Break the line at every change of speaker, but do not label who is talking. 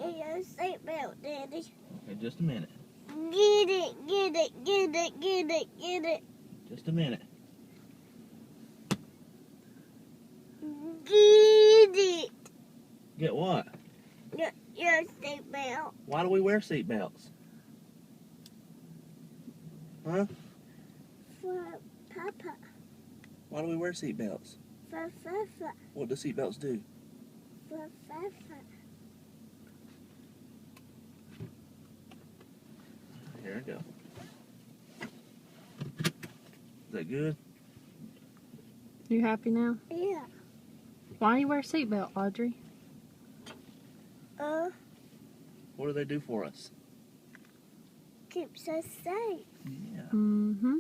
Get your seatbelt, Daddy.
Okay, just a minute.
Get it, get it, get it, get it, get it.
Just a minute.
Get it.
Get what?
Get your seatbelt.
Why do we wear seatbelts? Huh?
For Papa.
Why do we wear seatbelts?
For Papa.
What do seatbelts do?
For Papa.
Here I go. Is that good?
You happy now?
Yeah.
Why do you wear a seatbelt, Audrey?
What do they do for us?
Keeps us safe.
Yeah.
Mm-hmm.